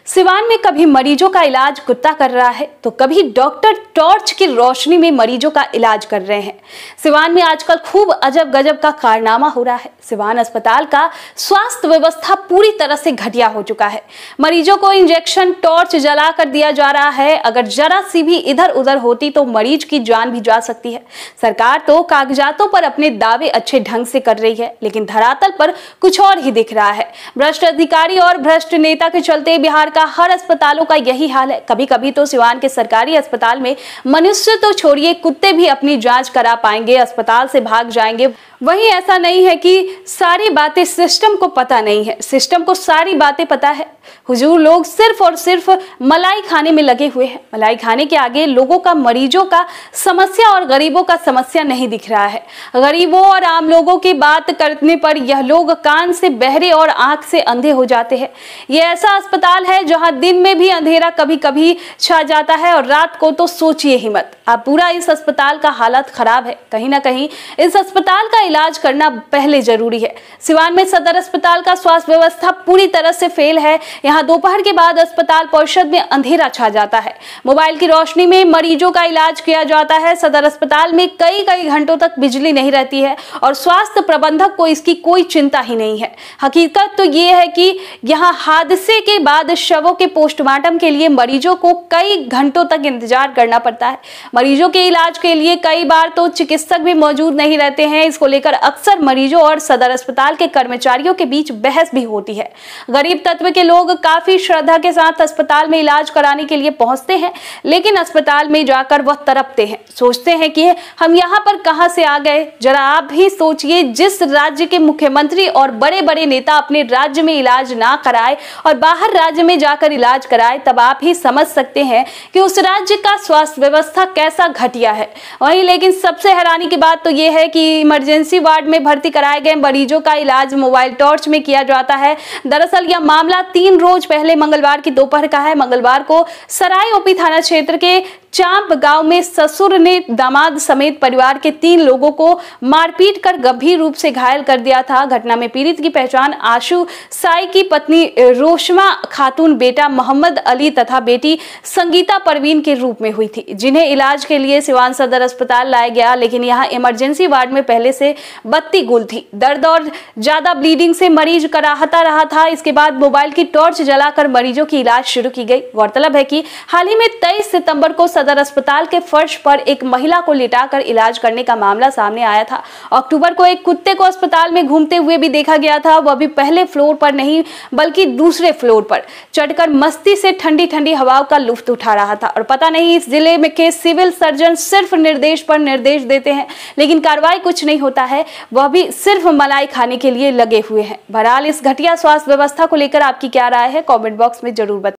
सिवान में कभी मरीजों का इलाज कुत्ता कर रहा है तो कभी डॉक्टर टॉर्च की रोशनी में मरीजों का इलाज कर रहे हैं। सिवान में आजकल खूब अजब गजब का कारनामा हो रहा है। सिवान अस्पताल का स्वास्थ्य व्यवस्था पूरी तरह से घटिया हो चुका है। मरीजों को इंजेक्शन टॉर्च जला कर दिया जा रहा है। अगर जरा सी भी इधर उधर होती तो मरीज की जान भी जा सकती है। सरकार तो कागजातों पर अपने दावे अच्छे ढंग से कर रही है, लेकिन धरातल पर कुछ और ही दिख रहा है। भ्रष्ट अधिकारी और भ्रष्ट नेता के चलते बिहार का हर अस्पतालों का यही हाल है। कभी कभी तो सिवान के सरकारी अस्पताल में मनुष्य तो छोड़िए, कुत्ते भी अपनी जांच करा पाएंगे, अस्पताल से भाग जाएंगे। वहीं ऐसा नहीं है कि सारी बातें सिस्टम को पता नहीं है, सिस्टम को सारी बातें पता है। हुजूर लोग सिर्फ और सिर्फ मलाई खाने में लगे हुए हैं। मलाई खाने के आगे लोगों का, मरीजों का समस्या और गरीबों का समस्या नहीं दिख रहा है। गरीबों और आम लोगों की बात करने पर यह लोग कान से बहरे और आंख से अंधे हो जाते हैं। यह ऐसा अस्पताल है जहां दिन में भी अंधेरा कभी कभी छा जाता है और रात को तो सोचिए ही मत। अब पूरा इस अस्पताल का हालत खराब है। कहीं ना कहीं इस अस्पताल का इलाज करना पहले जरूरी है। सिवान में सदर अस्पताल का स्वास्थ्य व्यवस्था पूरी तरह से फेल है। यहाँ दोपहर के बाद अस्पताल परिसर में अंधेरा छा जाता है। मोबाइल की रोशनी में मरीजों का इलाज किया जाता है। सदर अस्पताल में कई घंटों तक बिजली नहीं रहती है और स्वास्थ्य प्रबंधक को इसकी कोई चिंता ही नहीं है। हकीकत तो ये है कि यहाँ हादसे के बाद शवों के पोस्टमार्टम के लिए मरीजों को कई घंटों तक इंतजार करना पड़ता है। मरीजों के इलाज के लिए कई बार तो चिकित्सक भी मौजूद नहीं रहते हैं। इसको लेकर अक्सर मरीजों और सदर अस्पताल के कर्मचारियों के बीच बहस भी होती है। गरीब तत्व के लोग काफी श्रद्धा के साथ अस्पताल में इलाज कराने के लिए पहुंचते हैं, लेकिन अस्पताल में जाकर वह तड़पते हैं, सोचते हैं कि हम यहाँ पर कहां से आ गए। जरा आप भी सोचिए, जिस राज्य के मुख्यमंत्री और बड़े बड़े नेता अपने राज्य में इलाज ना कराए और बाहर राज्य में जाकर इलाज कराए, तब आप ही समझ सकते हैं कि उस राज्य का स्वास्थ्य व्यवस्था कैसा घटिया है। वहीं लेकिन सबसे हैरानी की बात तो यह है कि इमरजेंसी वार्ड में भर्ती कराए गए मरीजों का इलाज मोबाइल टॉर्च में किया जाता है। दरअसल यह मामला 3 रोज पहले मंगलवार की दोपहर का है। मंगलवार को सराय ओपी थाना क्षेत्र के चांप गांव में ससुर ने दामाद समेत परिवार के 3 लोगों को मारपीट कर गंभीर रूप से घायल कर दिया था। घटना में पीड़ित की पहचान आशु साई की पत्नी रोशमा खातून, बेटा मोहम्मद अली तथा बेटी संगीता परवीन के रूप में हुई थी, जिन्हें इलाज के लिए सिवान सदर अस्पताल लाया गया, लेकिन यहाँ इमरजेंसी वार्ड में पहले से बत्ती गुल थी। दर्द और ज्यादा ब्लीडिंग से मरीज कराहता रहा था। इसके बाद मोबाइल की टॉर्च जलाकर मरीजों की इलाज शुरू की गई। गौरतलब है कि हाल ही में 23 सितंबर को सदर अस्पताल के फर्श पर एक महिला को लिटाकर इलाज करने का मामला सामने आया था। अक्टूबर को एक कुत्ते को अस्पताल में घूमते हुए भी देखा गया था, वह भी पहले फ्लोर पर नहीं बल्कि दूसरे फ्लोर पर चढ़कर मस्ती से ठंडी ठंडी हवाओं का लुत्फ उठा रहा था। और पता नहीं इस जिले में के सिविल सर्जन सिर्फ निर्देश पर निर्देश देते हैं, लेकिन कार्रवाई कुछ नहीं होता है, वह भी सिर्फ मलाई खाने के लिए लगे हुए हैं। बहरहाल इस घटिया स्वास्थ्य व्यवस्था को लेकर आपकी क्या राय है, कमेंट बॉक्स में जरूर बताएं।